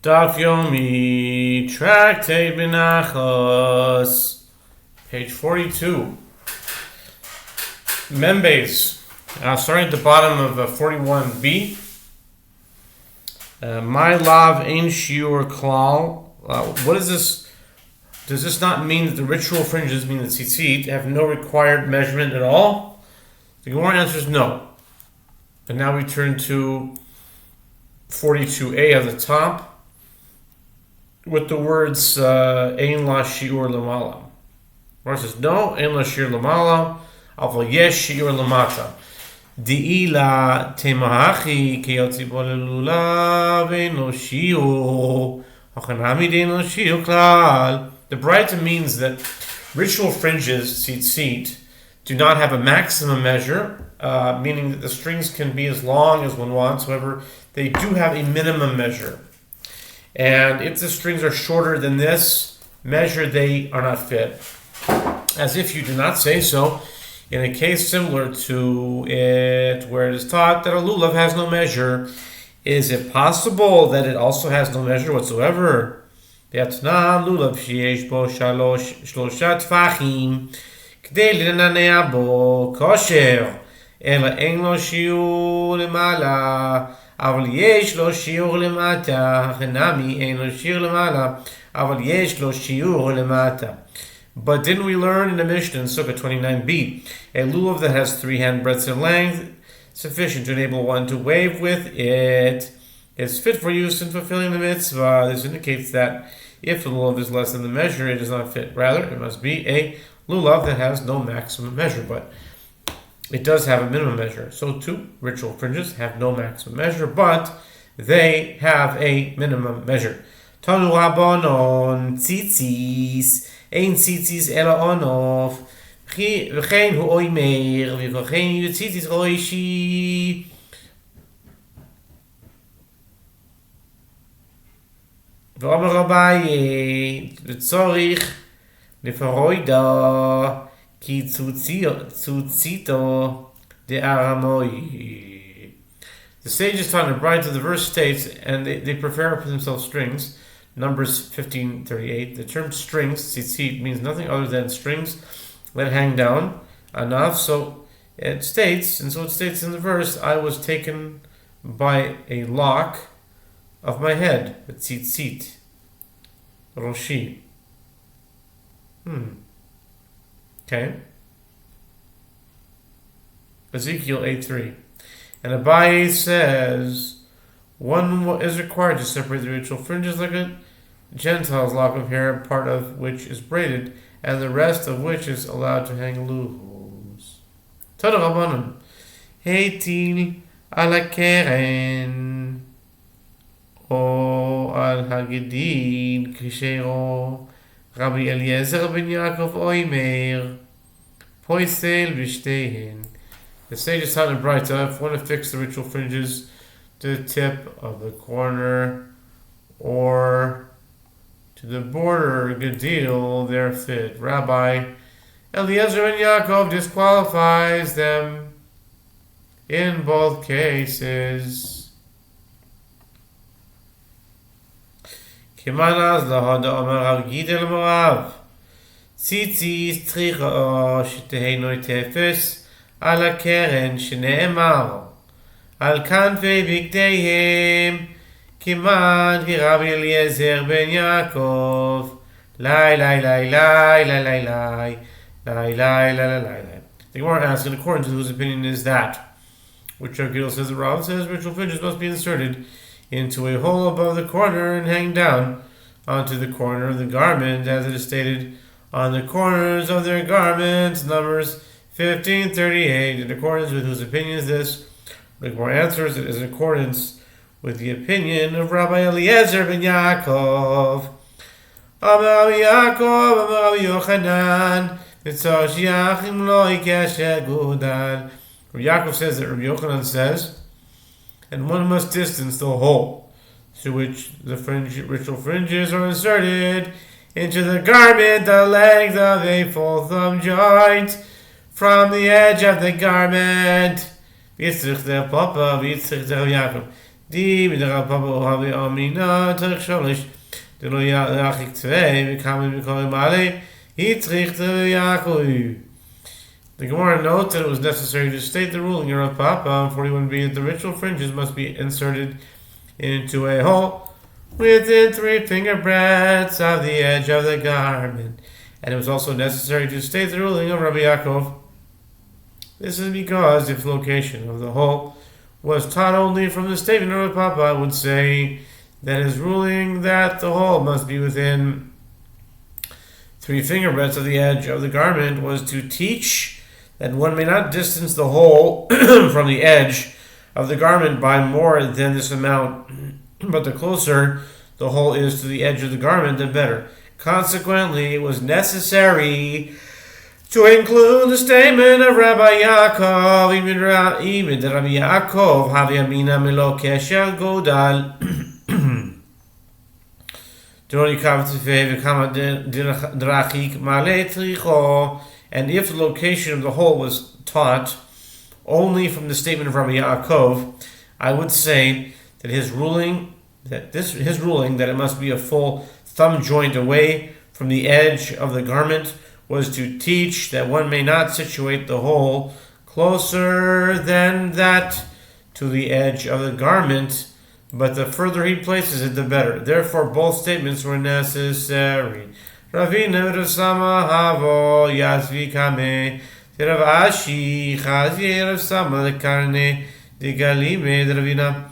Daf Yomi, Tractate Menachot, page 42. Members, starting at the bottom of 41b. My lav ein shiur klal. What is this? Does this not mean that the ritual fringes, mean the tzitzit, have no required measurement at all? The Gemara answers no. And now we turn to 42a at the top, with the words ein la shiur lamala. Gemara says no, ein la shiur lamala, aval yesh shiur lamata. Di la temahachi kiyotzi bo lelulav ein lo shiur hachanami dein lo shiur klal. The Braita means that ritual fringes, tzitzit, do not have a maximum measure, meaning that the strings can be as long as one wants. However, they do have a minimum measure. And if the strings are shorter than this measure, they are not fit. As if you do not say so, in a case similar to it, where it is taught that a lulav has no measure, is it possible that it also has no measure whatsoever? Yatna lulav sheyesh bo shlosha tfachim k'dei l'nanea bo kosher ela ein lo shiur lemala אבל יש לו שיעור למטה, חנמי אין לו שיעור למעלה, אבל יש לו שיעור למטה. But didn't we learn in the Mishnah in Sukkah 29b, a lulav that has 3 handbreadths in length, sufficient to enable one to wave with it, is fit for use in fulfilling the mitzvah. This indicates that if the lulav is less than the measure, it is not fit. Rather, it must be a lulav that has no maximum measure, but it does have a minimum measure. So too, ritual fringes have no maximum measure, but they have a minimum measure. Tanu Rabbanon tzitzis, ein tzitzis ela onof, v'chein hu oimer, v'chein hu tzitzis roishi. V'omer Abaye, v'tzorich, lefaroida, Ki tzutzito de aramoi. The sages taught in Braita, the verse states, and they prepare for themselves strings. Numbers 15:38. The term strings, tzitzit, means nothing other than strings that hang down enough. So it states, and so it states in the verse, I was taken by a lock of my head. Tzitzit. Roshi. Okay. Ezekiel 8:3. And Abaye says, one is required to separate the ritual fringes like a Gentile's lock of hair, part of which is braided, and the rest of which is allowed to hang loose. Tana Rabbanon. Heitil ala keren o al hagedin kishero Rabbi Eliezer ben Yaakov Oimer, Poisel Vishtehen. The sages taught in Braita, if one affix the ritual fringes to the tip of the corner or to the border Gadil, they're fit. Rabbi Eliezer ben Yaakov disqualifies them in both cases. כמנז להודה אומר רב גידל מורב ציציס צריכה שתהיינו תפס על הקרן שנאמר על כנפי בגדיהם כמען כרבי אליעזר בן יעקב לי לי לי לי לי לי לי לי לי לי לי. The Gemara asks, in accordance with whose opinion is that? Which Rav Gidel says, the Rav says ritual fringes must be inserted into a hole above the corner and hang down onto the corner of the garment, as it is stated on the corners of their garments. Numbers 15:38. In accordance with whose opinion is this? The Gemara answers, it is in accordance with the opinion of Rabbi Eliezer ben Yaakov. Amar Rabbi Yaakov, Amar Rabbi Yochanan, Mitzvah shiachim lo ikeshe gudal. Rabbi Yaakov says that Rabbi Yochanan says, and one must distance the hole through which the ritual fringes are inserted into the garment the length of a full thumb joint from the edge of the garment. Di midarav papa ohavi amina terech sholish. Delo yachik tvei v'kamin v'kolim male. Hitzrich Yaakov. The Gemara notes that it was necessary to state the ruling of Rav Papa 41b that the ritual fringes must be inserted into a hole within 3 finger breadths of the edge of the garment. And it was also necessary to state the ruling of Rabbi Yaakov. This is because if the location of the hole was taught only from the statement of Rav Papa, I would say that his ruling that the hole must be within 3 finger breadths of the edge of the garment was to teach that one may not distance the hole from the edge of the garment by more than this amount, but the closer the hole is to the edge of the garment, the better. Consequently, it was necessary to include the statement of Rabbi Yaakov, even the Rabbi Yaakov, Havi Amina Milo Kesher Godal. And if the location of the hole was taught only from the statement of Rabbi Yaakov, I would say that his ruling that it must be a full thumb joint away from the edge of the garment was to teach that one may not situate the hole closer than that to the edge of the garment, but the further he places it, the better. Therefore, both statements were necessary. Ravina Rasama Havo Yazvi Kame Rav Ashi Chazi Rav Sama Karne de Galime Ravina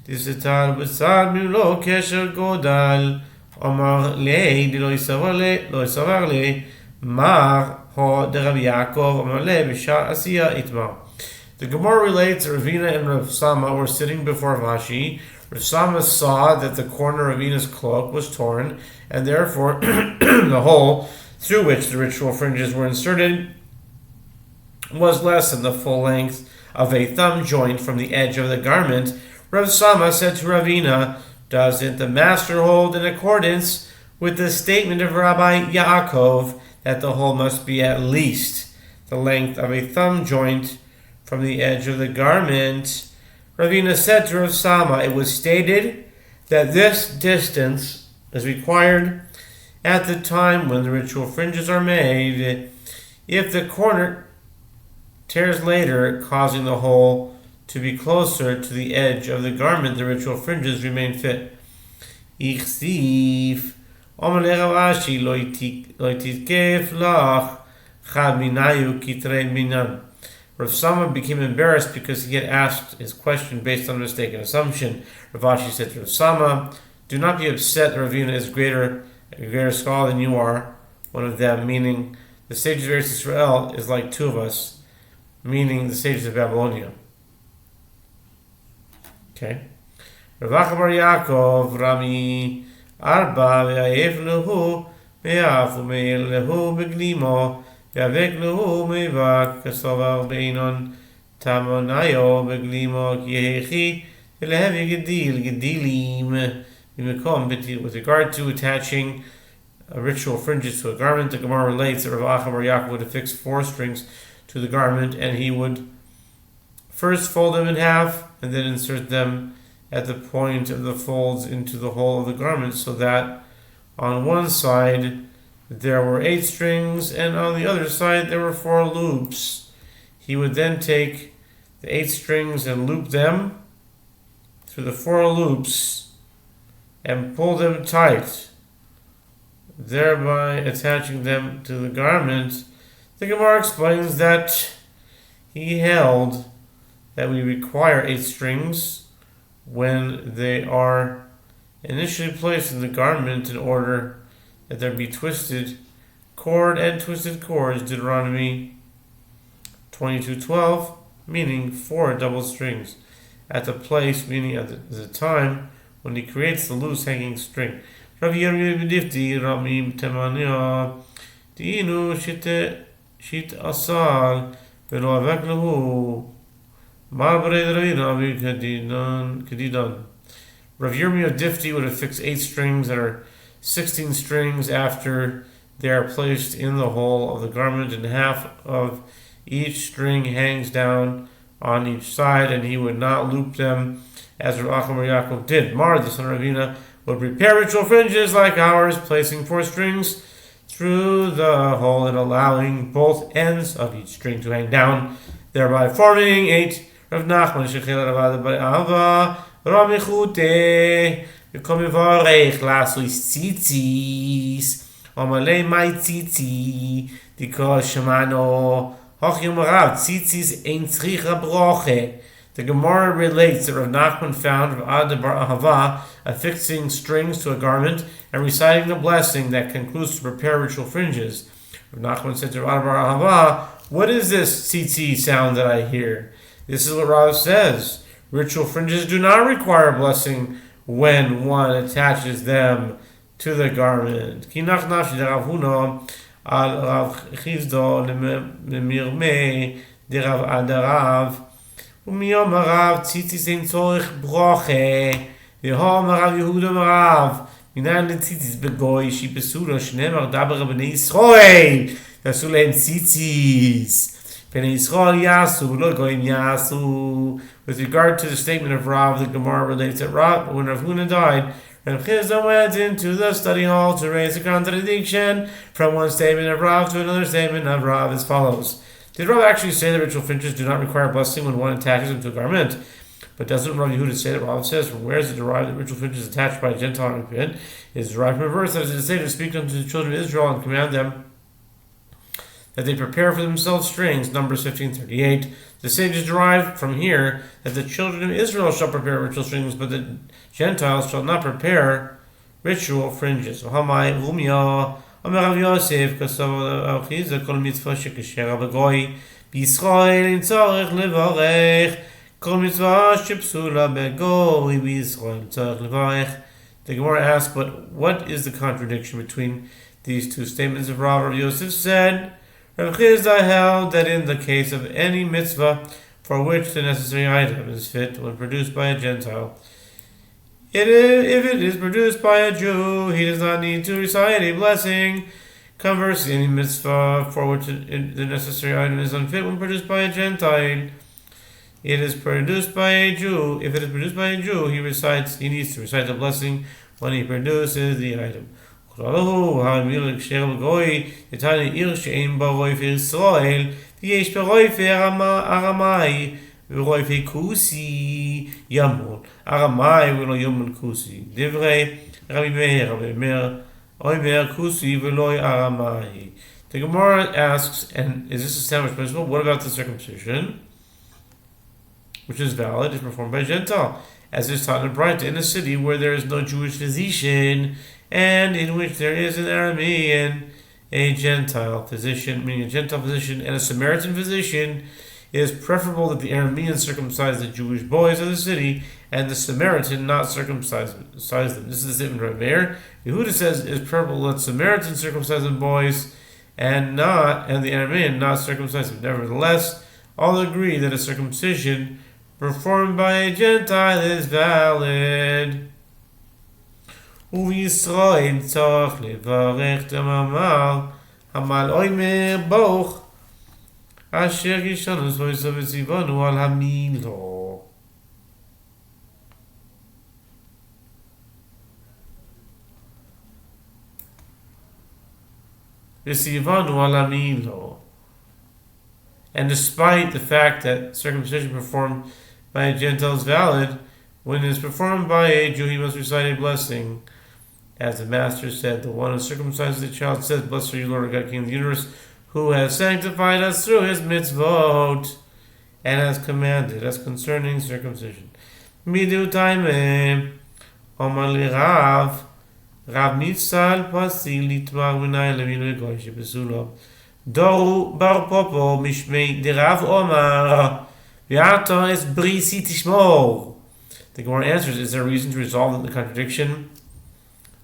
Disitar Basar Milo Kesher Godal Omar Le de Loisavar Le Mar Ho de Rabbi Yaakov Omar Le Bishar Asiya Itmar. The Gemara relates that Ravina and Rav Sama were sitting before Rav Ashi. Rav Sama saw that the corner of Ravina's cloak was torn, and therefore the hole through which the ritual fringes were inserted was less than the full length of a thumb joint from the edge of the garment. Rav Sama said to Ravina, "Doesn't the master hold in accordance with the statement of Rabbi Yaakov that the hole must be at least the length of a thumb joint from the edge of the garment?" Ravina said to Rav Sama, "It was stated that this distance is required at the time when the ritual fringes are made. If the corner tears later, causing the hole to be closer to the edge of the garment, the ritual fringes remain fit." Ichsif Omer Rav Ashi lo titkef lach chad minayu kitrei minan. Rav Sama became embarrassed because he had asked his question based on a mistaken assumption. Rav Ashi said to Rav Sama, "Do not be upset. Ravina is a greater scholar than you are, one of them," meaning the sages of Eretz Israel is like 2 of us, meaning the sages of Babylonia. Okay. Rav Achabar Yaakov Rami Arba ve'ayef lehu me'af u'me'il lehu beglimo Yavek lehu meivak kasovar beinon tamonayo beglimo yehi lehevi gedilim. With regard to attaching ritual fringes to a garment, the Gemara relates that Rav Achabar Yaakov would affix 4 strings to the garment, and he would first fold them in half and then insert them at the point of the folds into the hole of the garment, so that on one side there were 8 strings, and on the other side there were 4 loops. He would then take the 8 strings and loop them through the 4 loops and pull them tight, thereby attaching them to the garment. The Gemara explains that he held that we require 8 strings when they are initially placed in the garment in order that there be twisted cord and twisted cords, Deuteronomy 22:12, meaning 4 double strings at the place, meaning at the time when he creates the loose hanging string. Rav Yehushua b'difti Ramim Temania Dinu Shit Asal Velo Avek Lehu Mar B'rei Ravina Kedidan. Rav Yehushua of Difti would affix 8 strings that are 16 strings after they are placed in the hole of the garment, and half of each string hangs down on each side, and he would not loop them as Rav Achim Yaakov did. Mar, the son of Ravina, would prepare ritual fringes like ours, placing 4 strings through the hole and allowing both ends of each string to hang down, thereby forming 8. Rav Nachman shechel Rav Ava Rav Mechute V'kom Yivarech Lasois Tzitzis Amalei Mai Tzitzi Dikol Shemano Hochim Rav Tzitzis Ein Tzricha Broche. The Gemara relates that Rav Nachman found Rav Ada bar Ahava affixing strings to a garment and reciting the blessing that concludes to prepare ritual fringes. Rav Nachman said to Rav Ada bar Ahava, "What is this tzitzi sound that I hear?" This is what Rav says. Ritual fringes do not require blessing when one attaches them to the garment. Kinach nafshi de Rav Huna al Rav Chizdo lemirmei de Rav Adarav umiyom Rav tzitzis ein tzorich broche v'hom Rav Yehuda Rav minan tzitzis begoy shi besura shneimar daber b'nei Yisrael v'asu lehem tzitzis. With regard to the statement of Rav, the Gemara relates that when Rav Huna died, Rav Chizda went into the study hall to raise a contradiction from one statement of Rav to another statement of Rav as follows. Did Rav actually say that ritual fringes do not require blessing when one attaches them to a garment? But doesn't Rav Yehuda say that Rav says, from where is it derived that ritual fringes attached by a Gentile recipient is derived from a verse that is to say to speak unto the children of Israel and command them that they prepare for themselves strings, Numbers 15:38. The sage is derived from here that the children of Israel shall prepare ritual strings, but the Gentiles shall not prepare ritual fringes. Hamai Umya Amar Yosef Kasav Achiza Kol Mitzvah Shekesher Begoy B'Yisrael in Tzarech Levarech Kol Mitzvah Shepsula Begoy B'Yisrael Tzarech Levarech. The Gemara asks, but what is the contradiction between these two statements of Rav? Rav Yosef said, Rav Chizda held that in the case of any mitzvah for which the necessary item is fit when produced by a Gentile, if it is produced by a Jew, he does not need to recite a blessing. Conversely, any mitzvah for which the necessary item is unfit when produced by a Gentile, it is produced by a Jew. If it is produced by a Jew, he needs to recite the blessing when he produces the item. ויש ברויפי ארמאי ורויפי כוסי ימון ארמאי ולא ימון כוסי דברי רבי מאיר אומר כוסי ולא ארמאי. The Gemara asks, and is this established principle? What about the circumcision, which is valid, is performed by a Gentile, as is taught in Brighton, in a city where there is no Jewish physician, and in which there is an Aramean, a Gentile physician, meaning a Gentile physician, and a Samaritan physician. It is preferable that the Aramean circumcise the Jewish boys of the city, and the Samaritan not circumcise them. This is the statement right there. Yehuda says it is preferable that Samaritan circumcise the boys, and the Aramean not circumcise them. Nevertheless, all agree that a circumcision performed by a Gentile is valid. ובישראל צריך לברך המאמר המל אוימר ברוך אשר גישנו סויסו וציוונו על המילו. וציוונו על המילו. And despite the fact that circumcision performed by a Gentile is valid, when it is performed by a Jew, he must recite a blessing. As the Master said, the one who circumcises the child says, Blessed are you, Lord God, King of the universe, who has sanctified us through his mitzvot, and has commanded us concerning circumcision. Midu taime, Omar li Rav Nifsal pasil litmar v'nai lemilu egoy shebesulo. Doru bar popo mishmei de Rav Omar, v'ato es brisi tishmor. The Gemara answers, is there a reason to resolve the contradiction?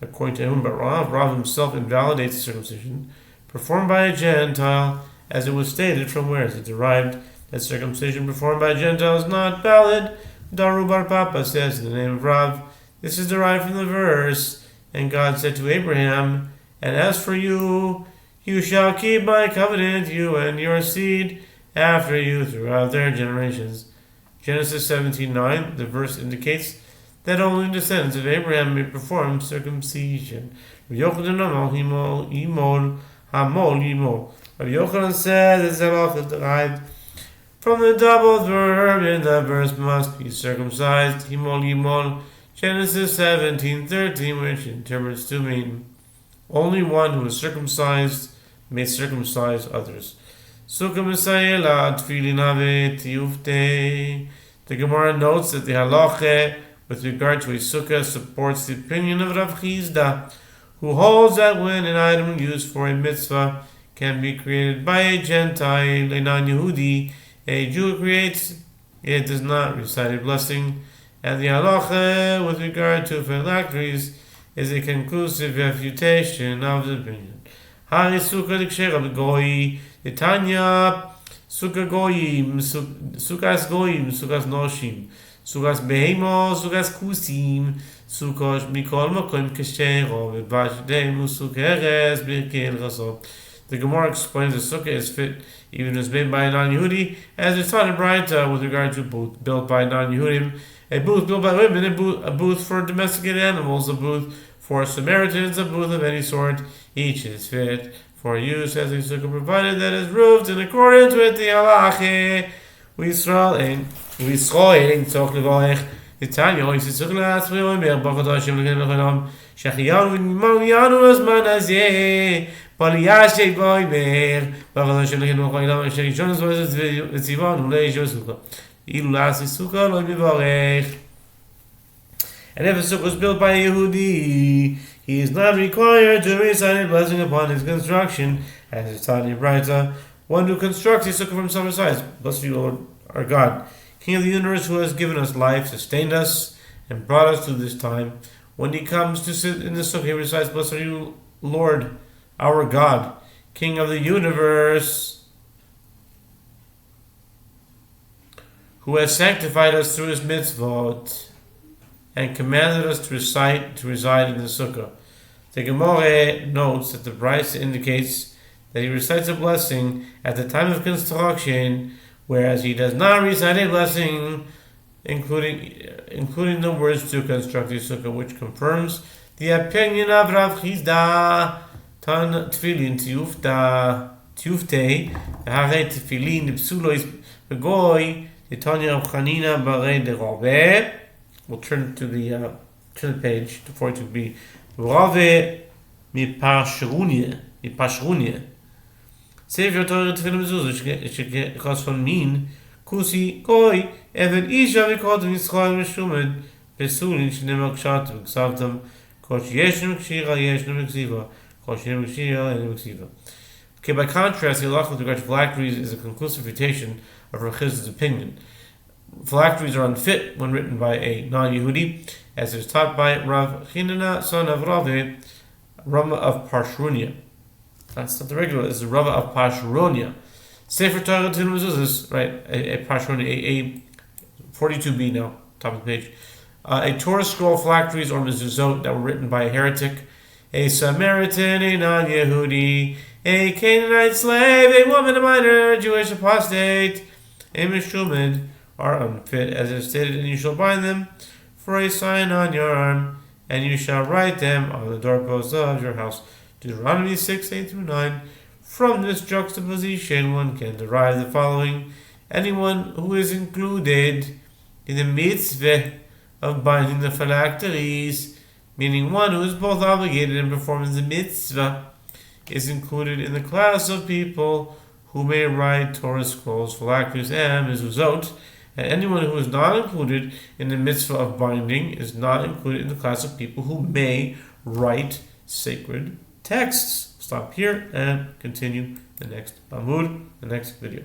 According to him, but Rav himself invalidates the circumcision performed by a Gentile, as it was stated. From where is it derived that circumcision performed by a Gentile is not valid? Daru bar Papa says in the name of Rav, this is derived from the verse, and God said to Abraham, and as for you, you shall keep my covenant, you and your seed after you throughout their generations. Genesis 17:9, the verse indicates that only descendants of Abraham may perform circumcision. Rabbi Yochanan said that Zebach is derived from the double verb in the verse must be circumcised. Himol. Genesis 17:13, which interprets to mean only one who is circumcised may circumcise others. Sukkah Misayela Tfilin Tiyufte. The Gemara notes that the halacha with regard to a sukkah supports the opinion of Rav Chizda, who holds that when an item used for a mitzvah can be created by a Gentile, a non-Yehudi, a Jew creates, it does not recite a blessing, and the halacha with regard to phylacteries is a conclusive refutation of the opinion. Hari sukkah d'kshera b'goi, Tanya sukkah goyim, sukkahs noshim, sukkahs behemo, sukkahs kusim, sukkah mikol makom keshero, v'bashdem usukheres b'kel chaso. The Gemara explains the sukkah is fit even if it's made by a non-Yehudi, as it's taught in Braita with regard to a booth built by non-Yehudim, a booth built by women, a booth for domesticated animals, a booth for Samaritans, a booth of any sort. Each is fit for use as a sukkah, provided that is roofed in accordance with the halacha. V'Yisrael ein tzok levoich. Tanya ois sukkah v'yomer baruch Hashem l'kein l'cholam shechiyanu v'yanu azman hazeh Paliyashe v'yomer baruch Hashem l'kein l'cholam shechishon v'tzivon u'leish v'sukkah ilu lasi sukkah lo mivarech. And if a sukkah was built by a Yehudi, he is not required to recite a blessing upon its construction, as is taught in Braita. One who constructs a sukkah from himself recites, "Blessed be you, Lord, our God, King of the universe, who has given us life, sustained us, and brought us to this time." When he comes to sit in the sukkah, he recites, "Blessed are you, Lord, our God, King of the universe, who has sanctified us through his mitzvot, and commanded us to reside in the sukkah." The Gemara notes that the Braisa indicates that he recites a blessing at the time of construction, whereas he does not recite a blessing, including the words to construct a sukkah, which confirms the opinion of Rav Chizda. Tan tefillin tiyufte, hare tefillin psulois begoy, the Tanya of Chanina bare de Rabbe. We'll turn to the page to 42b. Rave mipashrunie. Sefer Torah tefillin mezuzah shekechas von min kusi koi even isha v'kot v'yitzchol v'shumed besulin shneimar kshat v'ksavtam kol sheyeshnu kshira yeshnu v'ksiva kol sheyeshnu kshira yeshnu v'ksiva. Okay, by contrast, the halacha with regard to phylacteries is a conclusive refutation of Rav Chizda's opinion. Phylacteries are unfit when written by a non-Yehudi, as is taught by Rav Chinana, son of Rave, Rama of Pashrunia. That's not the regular, it's the Rava of Pashrunia. Sefer Torah Tefillin Mezuzah, right, a Pashrunia, a 42b now, top of the page. A Torah scroll, phylacteries, or mezuzot that were written by a heretic, a Samaritan, a non-Yehudi, a Canaanite slave, a woman, a minor, a Jewish apostate, a Meshumed, are unfit, as is stated, and you shall bind them for a sign on your arm, and you shall write them on the doorposts of your house. Deuteronomy 6:8-9. From this juxtaposition, one can derive the following: anyone who is included in the mitzvah of binding the phylacteries, meaning one who is both obligated and performing the mitzvah, is included in the class of people who may write Torah scrolls, phylacteries, and mezuzot. And anyone who is not included in the mitzvah of binding is not included in the class of people who may write sacred texts. Stop here and continue the next Amud, the next video.